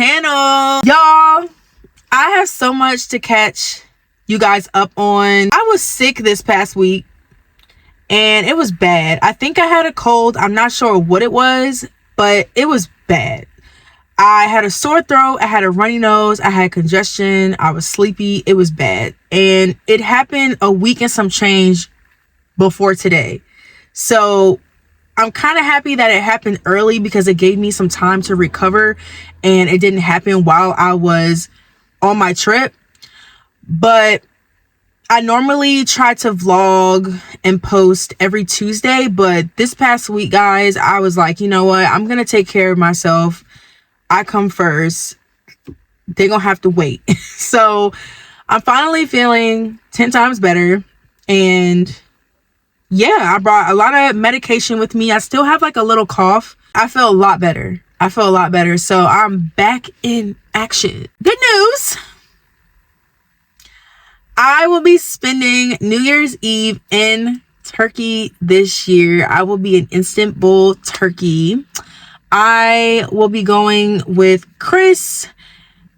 channel. Y'all, I have so much to catch you guys up on. I was sick this past week and it was bad. I think I had a cold. I'm not sure what it was, but it was bad. I had a sore throat, I had a runny nose, I had congestion, I was sleepy. It was bad. And it happened a week and some change before today. So I'm kind of happy that it happened early because it gave me some time to recover and it didn't happen while I was on my trip. But I normally try to vlog and post every Tuesday, but this past week, guys, I was like, you know what? I'm going to take care of myself. I come first. They're gonna have to wait. So I'm finally feeling 10 times better. And yeah, I brought a lot of medication with me. I still have like a little cough. I feel a lot better. So I'm back in action. Good news. I will be spending New Year's Eve in Turkey this year. I will be an instant bowl turkey. I will be going with Chris,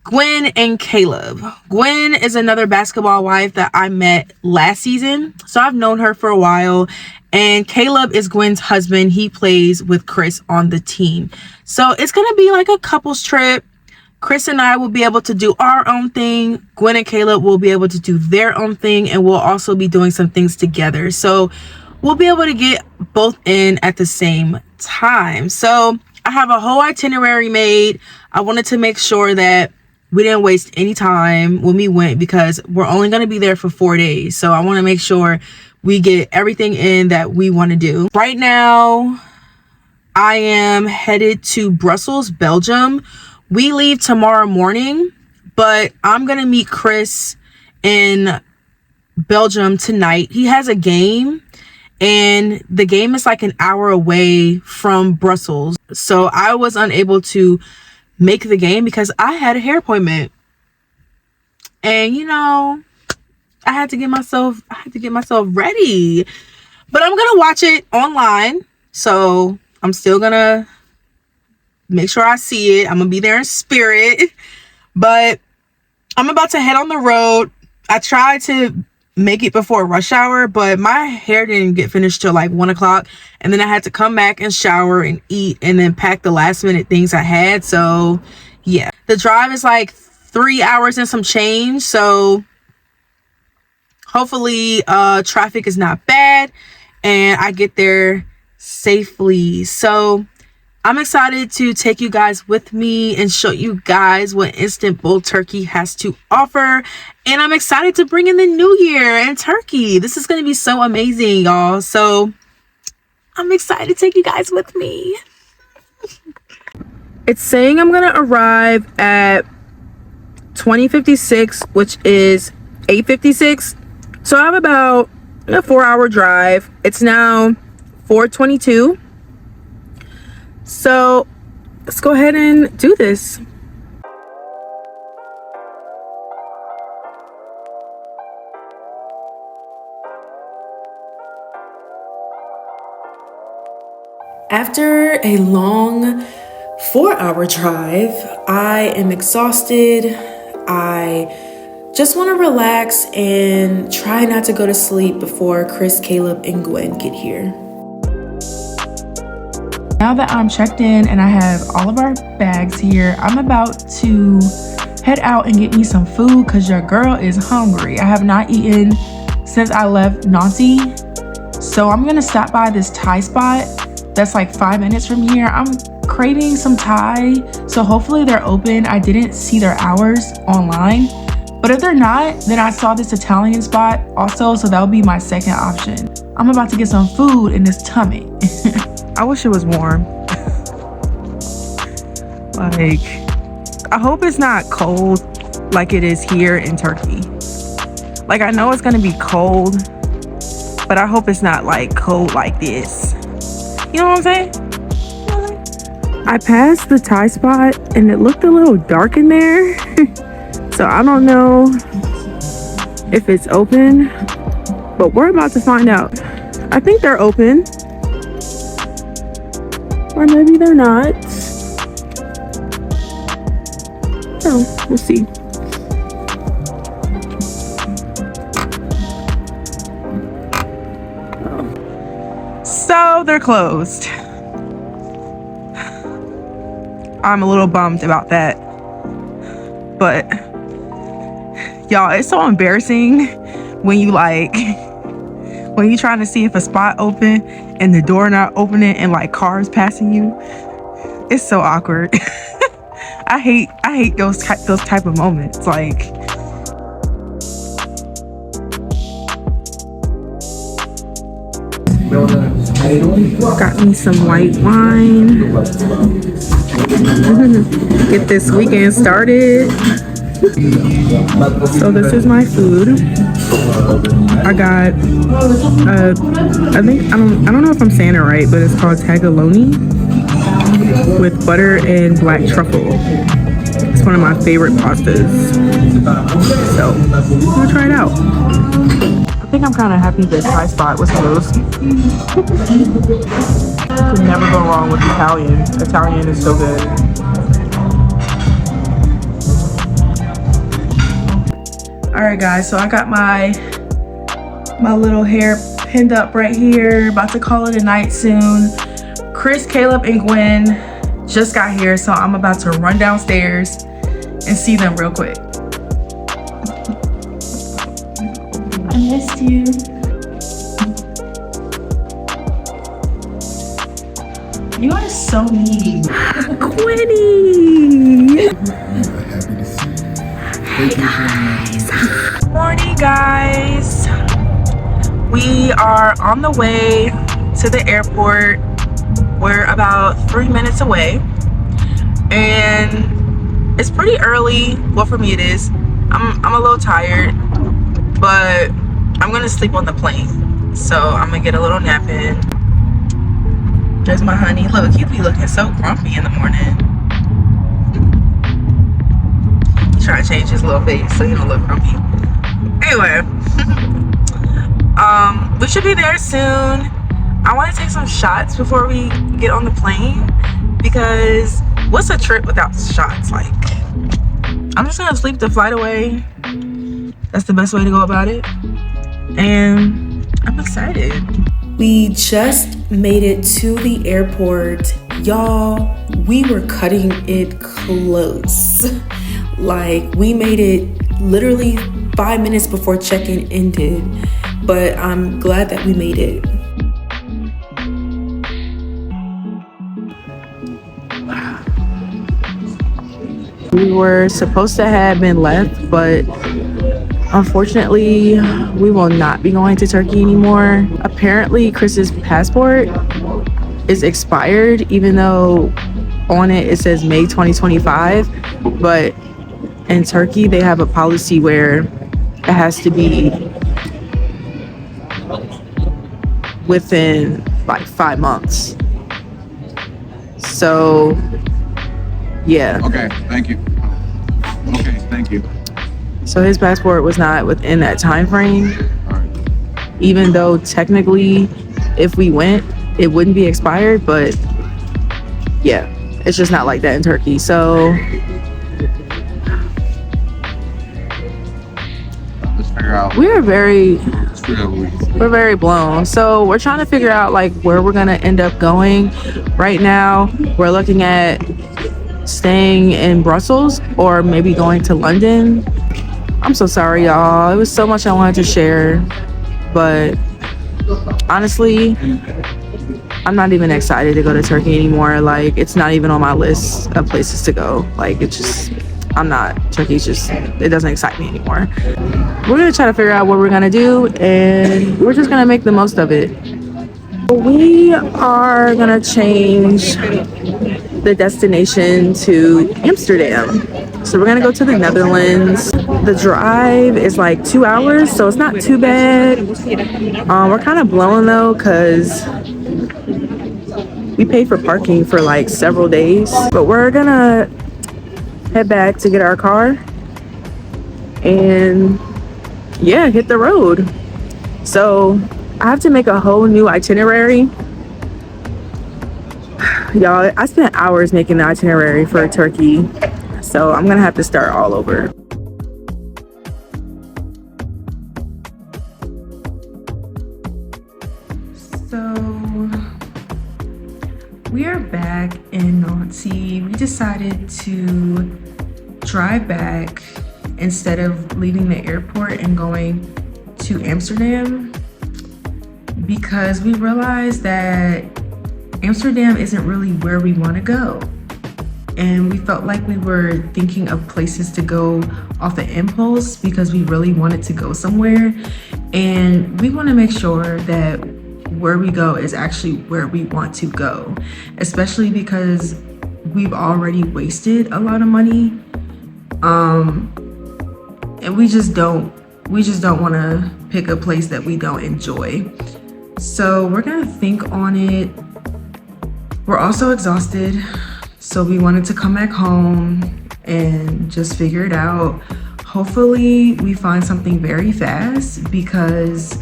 Gwen, and Caleb. Gwen is another basketball wife that I met last season, so I've known her for a while. And Caleb is Gwen's husband. He plays with Chris on the team. So it's going to be like a couples trip. Chris and I will be able to do our own thing. Gwen and Caleb will be able to do their own thing. And we'll also be doing some things together. So we'll be able to get both in at the same time. So I have a whole itinerary made. I wanted to make sure that we didn't waste any time when we went because we're only going to be there for 4 days. So I want to make sure we get everything in that we want to do. Right now, I am headed to Brussels, Belgium. We leave tomorrow morning, but I'm going to meet Chris in Belgium tonight. He has a game. And the game is like an hour away from Brussels. So I was unable to make the game because I had a hair appointment. And you know, I had to get myself ready. But I'm gonna watch it online. So I'm still gonna make sure I see it. I'm gonna be there in spirit. But I'm about to head on the road. I tried to make it before rush hour, but my hair didn't get finished till like 1 o'clock, and then I had to come back and shower and eat and then pack the last minute things I had. So yeah, the drive is like 3 hours and some change, so hopefully traffic is not bad and I get there safely. So I'm excited to take you guys with me and show you guys what Instant Bowl Turkey has to offer. And I'm excited to bring in the new year in Turkey. This is going to be so amazing, y'all. So I'm excited to take you guys with me. It's saying I'm going to arrive at 2056, which is 8:56. So I have about a 4-hour drive. It's now 4:22. So let's go ahead and do this. After a long 4-hour drive, I am exhausted. I just want to relax and try not to go to sleep before Chris, Caleb, and Gwen get here. Now that I'm checked in and I have all of our bags here, I'm about to head out and get me some food because your girl is hungry. I have not eaten since I left Nancy. So I'm going to stop by this Thai spot that's like 5 minutes from here. I'm craving some Thai, so hopefully they're open. I didn't see their hours online, but if they're not, then I saw this Italian spot also, so that would be my second option. I'm about to get some food in this tummy. I wish it was warm. Like, I hope it's not cold like it is here in Turkey. Like, I know it's gonna be cold, but I hope it's not like cold like this. You know what I'm saying? I passed the Thai spot and it looked a little dark in there. So I don't know if it's open, but we're about to find out. I think they're open. Or maybe they're not. know. We'll see. So they're closed. I'm a little bummed about that. But y'all, it's so embarrassing when you when you trying to see if a spot open and the door not opening and like cars passing you. It's so awkward. I hate those type of moments. Like, got me some white wine. Get this weekend started. So this is my food. I got I don't know if I'm saying it right, but it's called tagaloni with butter and black truffle. It's one of my favorite pastas. So I'm gonna try it out. I think I'm kind of happy the Thai spot was closed. Could never go wrong with Italian. Italian is so good. Alright guys, so I got my little hair pinned up right here. About to call it a night soon. Chris, Caleb, and Gwen just got here, so I'm about to run downstairs and see them real quick. I missed you. You are so needy. Quinny! Hey guys. Morning guys. We are on the way to the airport. We're about 3 minutes away. And it's pretty early. Well, for me it is. I'm a little tired, but I'm gonna sleep on the plane. So I'm gonna get a little nap in. There's my honey. Look, he be looking so grumpy in the morning. He's trying to change his little face so he don't look grumpy. Anyway, we should be there soon. I want to take some shots before we get on the plane, because what's a trip without shots? Like, I'm just gonna sleep the flight away. That's the best way to go about it. And I'm excited. We just made it to the airport. Y'all, we were cutting it close. Like, we made it literally 5 minutes before check-in ended, but I'm glad that we made it. We were supposed to have been left, but unfortunately, we will not be going to Turkey anymore. Apparently, Chris's passport is expired, even though on it says May 2025. But in Turkey, they have a policy where it has to be within like 5 months. So, yeah. Okay, thank you. Okay, thank you. So his passport was not within that time frame. All right. Even though technically, if we went, it wouldn't be expired. But yeah, it's just not like that in Turkey. So Let's figure out. we're very We're very blown. So we're trying to figure out like where we're gonna end up going. Right now, we're looking at staying in Brussels or maybe going to London. I'm so sorry, y'all. It was so much I wanted to share, but honestly, I'm not even excited to go to Turkey anymore. Like, it's not even on my list of places to go. Like, it's just, I'm not. Turkey's just, it doesn't excite me anymore. We're gonna try to figure out what we're gonna do, and we're just gonna make the most of it. We are gonna change the destination to Amsterdam. So we're gonna go to the Netherlands. The drive is like 2 hours, so it's not too bad. We're kind of blown though, because we paid for parking for like several days. But we're gonna head back to get our car and yeah, hit the road. So I have to make a whole new itinerary. Y'all, I spent hours making the itinerary for Turkey. So I'm gonna have to start all over. So we are back in Nancy. We decided to drive back instead of leaving the airport and going to Amsterdam, because we realized that Amsterdam isn't really where we want to go. And we felt like we were thinking of places to go off the impulse because we really wanted to go somewhere. And we want to make sure that where we go is actually where we want to go, especially because we've already wasted a lot of money. And we just don't want to pick a place that we don't enjoy. So we're gonna think on it. We're also exhausted, so we wanted to come back home and just figure it out. Hopefully we find something very fast, because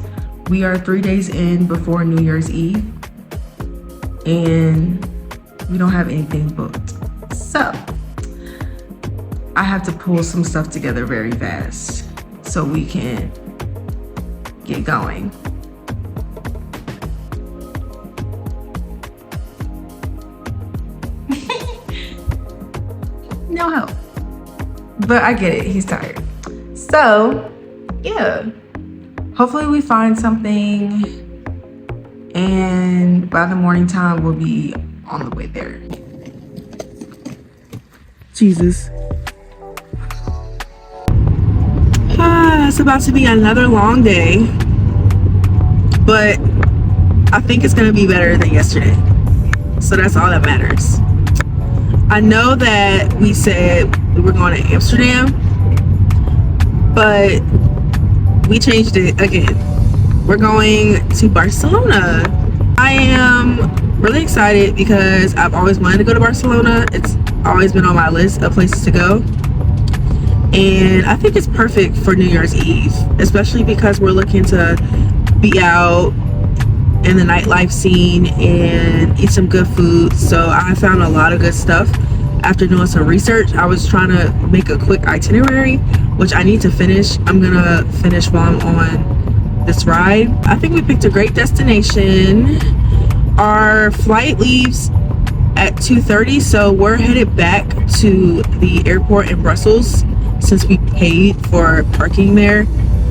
we are 3 days in before New Year's Eve and we don't have anything booked. So I have to pull some stuff together very fast so we can get going. No help. But I get it, he's tired. So yeah, hopefully we find something, and by the morning time we'll be on the way there. Jesus. It's about to be another long day, but I think it's gonna be better than yesterday. So that's all that matters. I know that we said we were going to Amsterdam, but we changed it again. We're going to Barcelona. I am really excited because I've always wanted to go to Barcelona. It's always been on my list of places to go. And I think it's perfect for New Year's Eve, especially because we're looking to be out in the nightlife scene and eat some good food. So I found a lot of good stuff after doing some research. I was trying to make a quick itinerary, which I need to finish. I'm gonna finish while I'm on this ride. I think we picked a great destination. Our flight leaves at 2:30, so we're headed back to the airport in Brussels since we paid for parking there.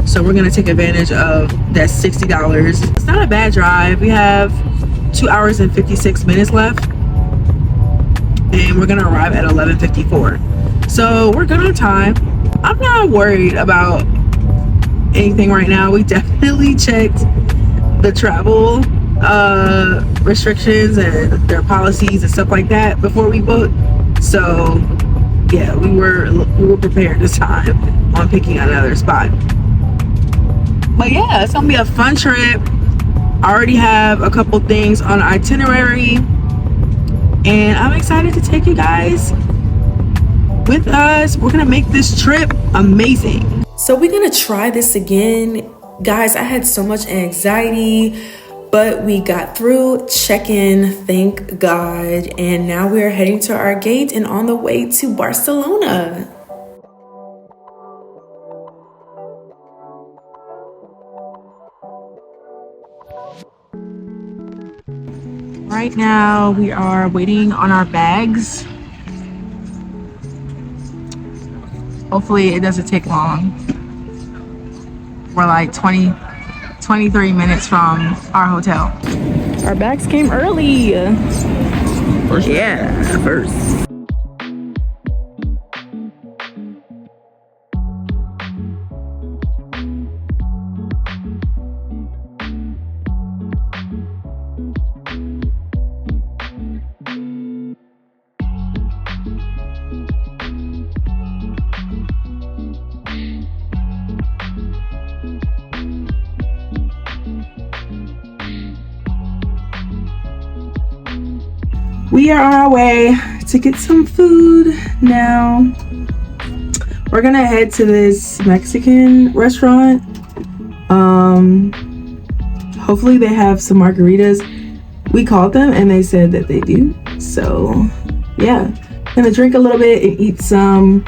So we're gonna take advantage of that $60. It's not a bad drive. We have 2 hours and 56 minutes left, and we're gonna arrive at 11:54. So we're good on time. I'm not worried about anything right now. We definitely checked the travel restrictions and their policies and stuff like that before we booked. So yeah, we were prepared this time on picking another spot. But yeah, it's gonna be a fun trip. I already have a couple things on the itinerary, and I'm excited to take you guys with us. We're gonna make this trip amazing. So we're gonna try this again. Guys, I had so much anxiety, but we got through check-in, thank God. And now we're heading to our gate and on the way to Barcelona. Right now we are waiting on our bags. Hopefully it doesn't take long. We're like 23 minutes from our hotel. Our bags came early. First. Yeah, first. We are on our way to get some food now. We're gonna head to this Mexican restaurant. Hopefully they have some margaritas. We called them and they said that they do. So yeah, gonna drink a little bit and eat some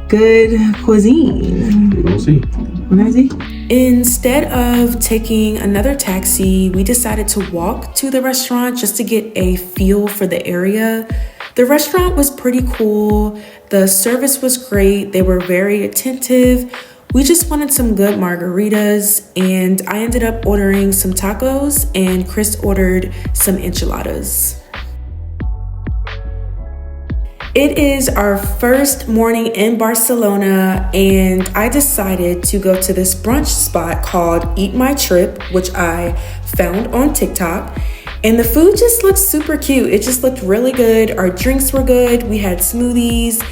good cuisine. We'll see. We're gonna see. Instead of taking another taxi, we decided to walk to the restaurant just to get a feel for the area. The restaurant was pretty cool. The service was great. They were very attentive. We just wanted some good margaritas, and I ended up ordering some tacos, and Chris ordered some enchiladas. It is our first morning in Barcelona, and I decided to go to this brunch spot called Eat My Trip, which I found on TikTok. And the food just looked super cute. It just looked really good. Our drinks were good. We had smoothies.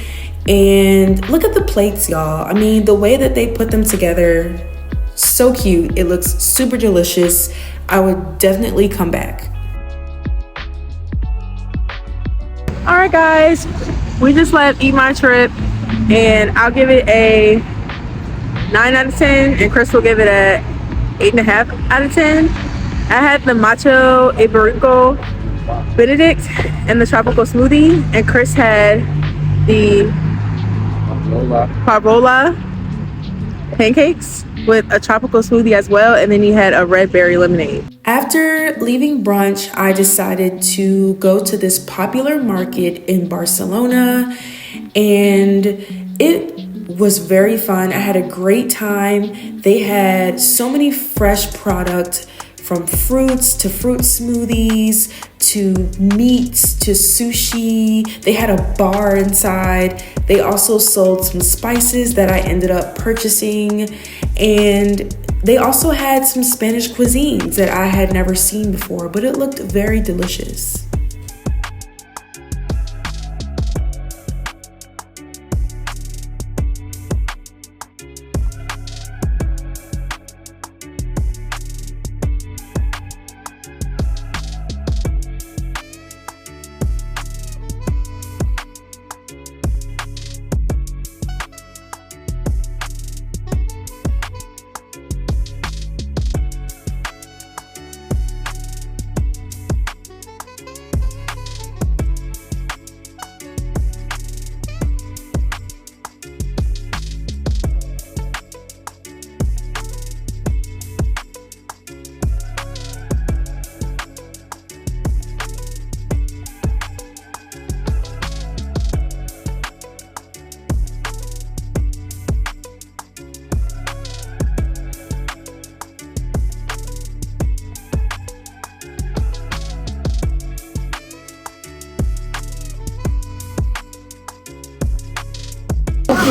And look at the plates, y'all. I mean, the way that they put them together, so cute. It looks super delicious. I would definitely come back. All right, guys, we just left Eat My Trip, and I'll give it a 9 out of 10, and Chris will give it a 8.5 out of 10. I had the Macho Iberico Benedict and the tropical smoothie, and Chris had the Parola pancakes with a tropical smoothie as well, and then he had a red berry lemonade. After leaving brunch, I decided to go to this popular market in Barcelona, and it was very fun. I had a great time. They had so many fresh products, from fruits to fruit smoothies to meats to sushi. They had a bar inside. They also sold some spices that I ended up purchasing, and they also had some Spanish cuisines that I had never seen before, but it looked very delicious.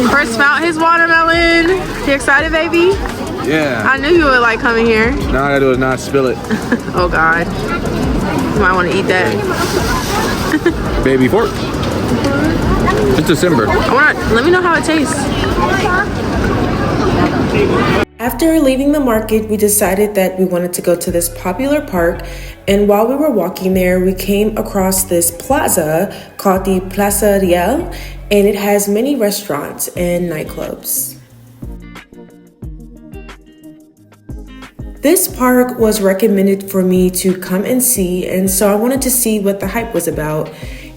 Chris found his watermelon. You excited, baby? Yeah. I knew you would like coming here. Now I gotta do is not spill it. Oh God. You might want to eat that. Baby fork. It's December. Let me know how it tastes. After leaving the market, we decided that we wanted to go to this popular park, and while we were walking there, we came across this plaza called the Plaza Real, and it has many restaurants and nightclubs. This park was recommended for me to come and see, and so I wanted to see what the hype was about.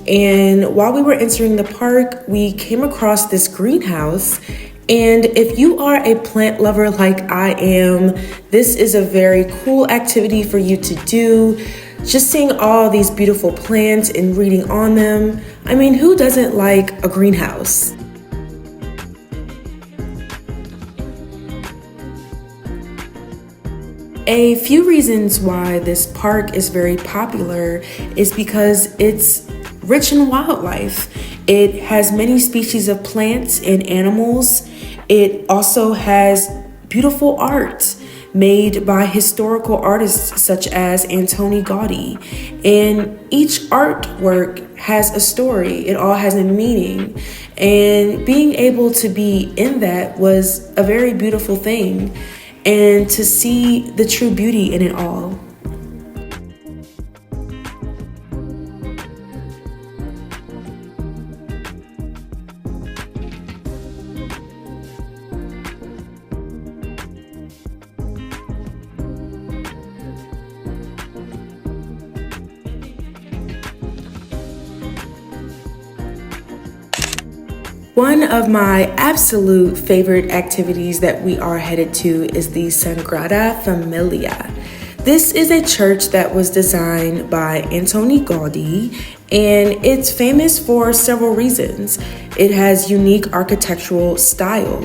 And while we were entering the park, we came across this greenhouse. And if you are a plant lover like I am, this is a very cool activity for you to do. Just seeing all these beautiful plants and reading on them. I mean, who doesn't like a greenhouse? A few reasons why this park is very popular is because it's rich in wildlife. It has many species of plants and animals. It also has beautiful art made by historical artists such as Antoni Gaudí. And each artwork has a story. It all has a meaning. And being able to be in that was a very beautiful thing. And to see the true beauty in it all. One of my absolute favorite activities that we are headed to is the Sagrada Familia. This is a church that was designed by Antoni Gaudí, and it's famous for several reasons. It has unique architectural style.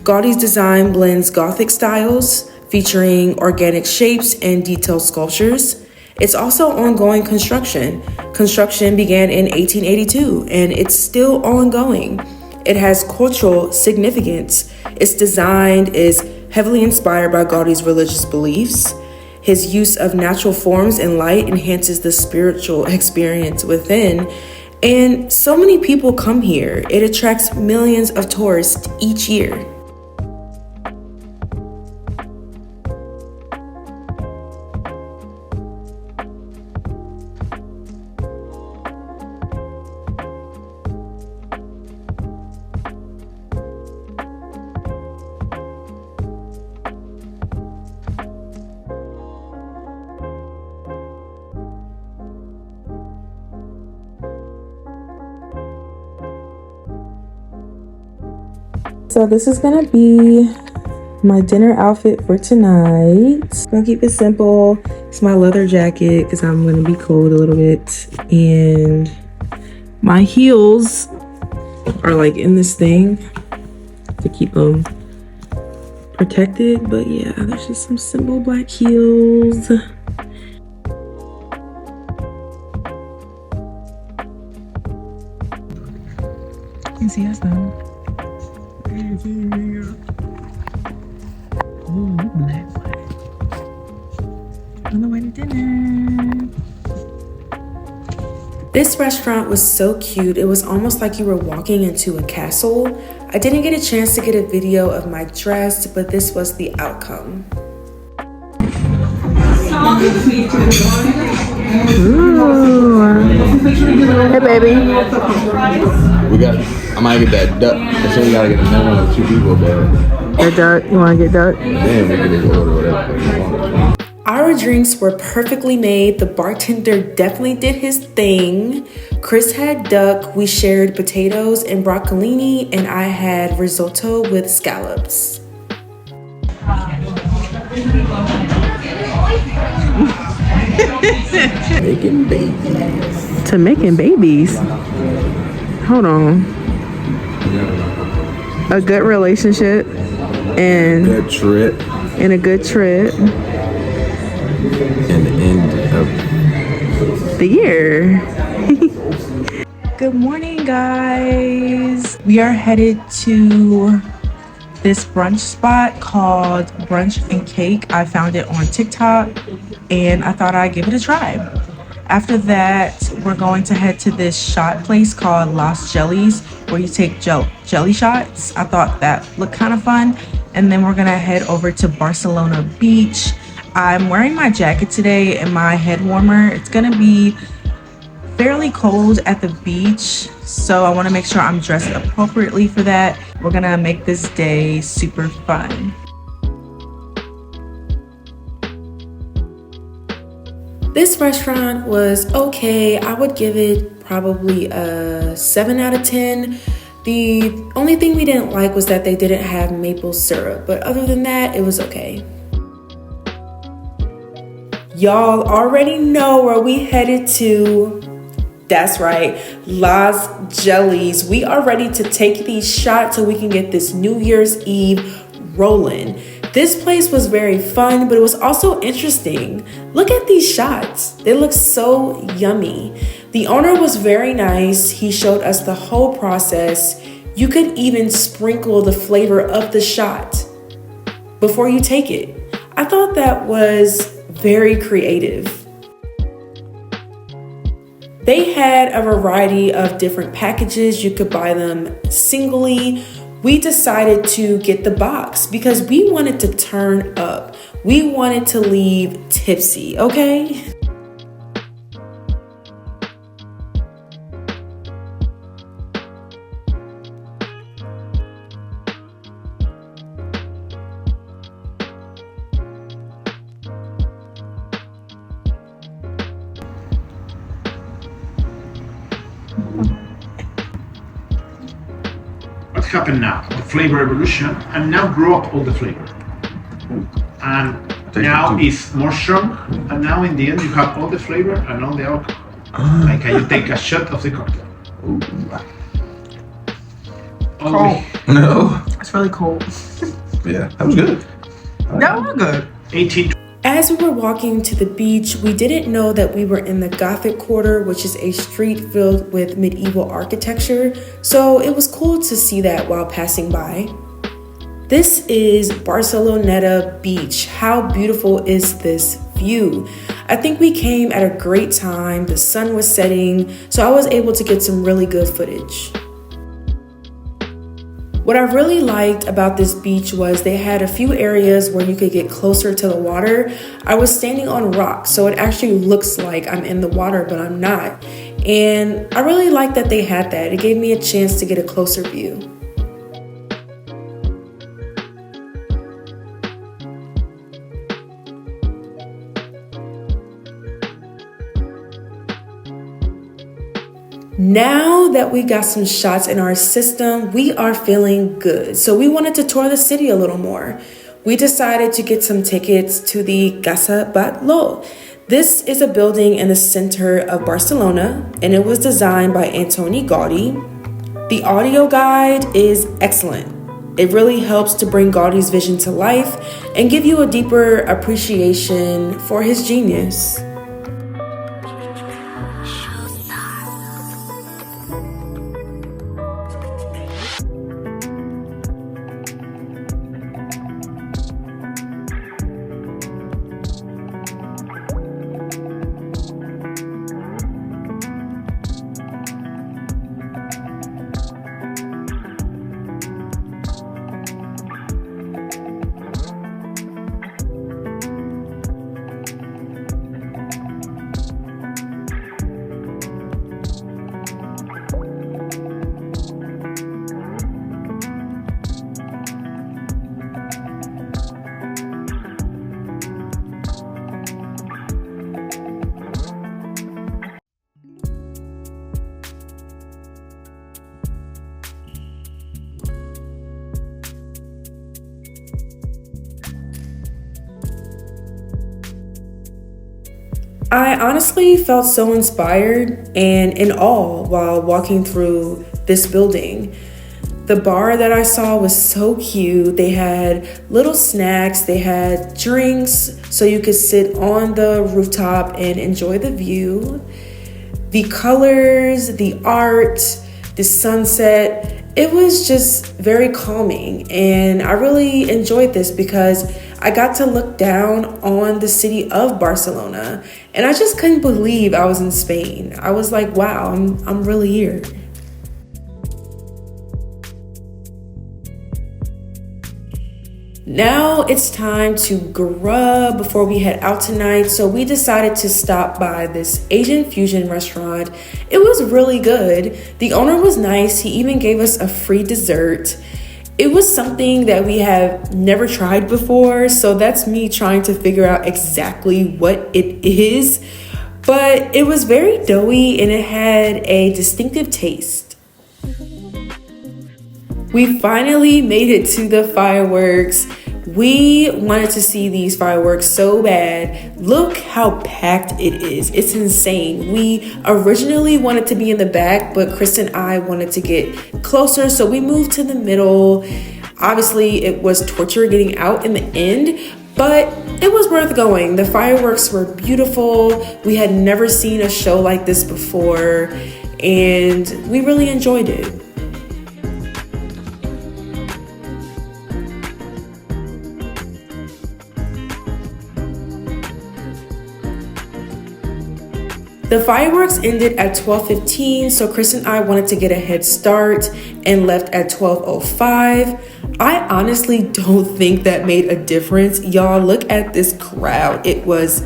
Gaudí's design blends Gothic styles, featuring organic shapes and detailed sculptures. It's also ongoing construction. Construction began in 1882, and it's still ongoing. It has cultural significance. Its design is heavily inspired by Gaudí's religious beliefs. His use of natural forms and light enhances the spiritual experience within. And so many people come here. It attracts millions of tourists each year. So this is gonna be my dinner outfit for tonight. I'm gonna keep it simple. It's my leather jacket because I'm gonna be cold a little bit. And my heels are like in this thing to keep them protected. But yeah, there's just some simple black heels. You can see us though. On the way to dinner. This restaurant was so cute. It was almost like you were walking into a castle. I didn't get a chance to get a video of my dress, but this was the outcome. Ooh. Hey baby. I might get that duck. I said we gotta get another one with 2 people, but The duck, you wanna get duck? then we can just order whatever. Our drinks were perfectly made. The bartender definitely did his thing. Chris had duck, we shared potatoes and broccolini, and I had risotto with scallops. Making babies. To making babies? Hold on. A good relationship and Good trip. a good trip. And the end of The year. Good morning, guys. We are headed to this brunch spot called Brunch and Cake. I found it on TikTok and I thought I'd give it a try. After that, we're going to head to this shot place called Las Jellies, where you take jelly shots. I thought that looked kind of fun. And then we're gonna head over to Barcelona Beach. I'm wearing my jacket today and my head warmer. It's gonna be fairly cold at the beach, so I wanna make sure I'm dressed appropriately for that. We're gonna make this day super fun. This restaurant was okay. I would give it probably a 7 out of 10. The only thing we didn't like was that they didn't have maple syrup, but other than that, it was okay. Y'all already know where we headed to. That's right, Las Jellies. We are ready to take these shots so we can get this New Year's Eve rolling. This place was very fun, but it was also interesting. Look at these shots. They look so yummy. The owner was very nice. He showed us the whole process. You could even sprinkle the flavor of the shot before you take it. I thought that was very creative. They had a variety of different packages. You could buy them singly. We decided to get the box because we wanted to turn up. We wanted to leave tipsy, okay? happened now? The flavor evolution, and now grow up all the flavor. And now it's more strong, and now in the end you have all the flavor and all the alcohol. Like you take a shot of the cocktail. Cold. No. It's really cold. Yeah, that was good. That was good. 18. As we were walking to the beach, we didn't know that we were in the Gothic Quarter, which is a street filled with medieval architecture, so it was cool to see that while passing by. This is Barcelona Beach. How beautiful is this view? I think we came at a great time. The sun was setting, so I was able to get some really good footage. What I really liked about this beach was they had a few areas where you could get closer to the water. I was standing on rocks, so it actually looks like I'm in the water, but I'm not. And I really liked that they had that. It gave me a chance to get a closer view. Now that we got some shots in our system, we are feeling good. So we wanted to tour the city a little more. We decided to get some tickets to the Casa Batlló. This is a building in the center of Barcelona, and it was designed by Antoni Gaudí. The audio guide is excellent. It really helps to bring Gaudí's vision to life and give you a deeper appreciation for his genius. I honestly felt so inspired and in awe while walking through this building. The bar that I saw was so cute. They had little snacks, they had drinks, so you could sit on the rooftop and enjoy the view. The colors, the art, the sunset, it was just very calming. And I really enjoyed this because I got to look down on the city of Barcelona, and I just couldn't believe I was in Spain. I was like, wow, I'm really here. Now it's time to grub before we head out tonight, so we decided to stop by this Asian fusion restaurant. It was really good. The owner was nice. He even gave us a free dessert. It was something that we have never tried before, so that's me trying to figure out exactly what it is. But it was very doughy and it had a distinctive taste. We finally made it to the fireworks. We wanted to see these fireworks so bad. Look how packed it is. It's insane. We originally wanted to be in the back, but Chris and I wanted to get closer, so we moved to the middle. Obviously, it was torture getting out in the end, but it was worth going. The fireworks were beautiful. We had never seen a show like this before, and we really enjoyed it. The fireworks ended at 12:15, so Chris and I wanted to get a head start and left at 12:05. I honestly don't think that made a difference. Y'all, look at this crowd. It was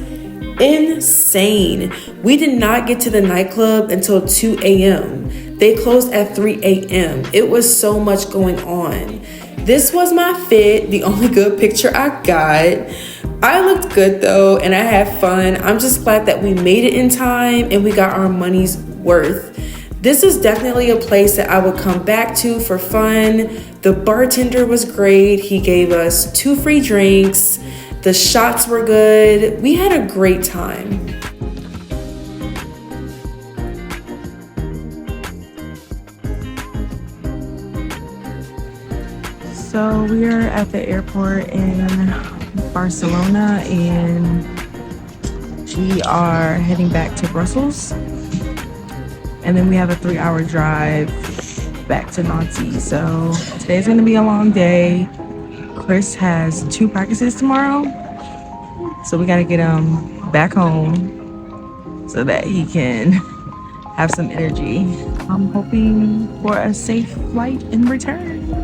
insane. We did not get to the nightclub until 2 a.m. They closed at 3 a.m. It was so much going on. This was my fit, the only good picture I got. I looked good though, and I had fun. I'm just glad that we made it in time and we got our money's worth. This is definitely a place that I would come back to for fun. The bartender was great. He gave us 2 free drinks. The shots were good. We had a great time. So we are at the airport in Barcelona and we are heading back to Brussels. And then we have a 3-hour drive back to Nancy. So today's gonna be a long day. Chris has 2 practices tomorrow. So we gotta get him back home so that he can have some energy. I'm hoping for a safe flight and return.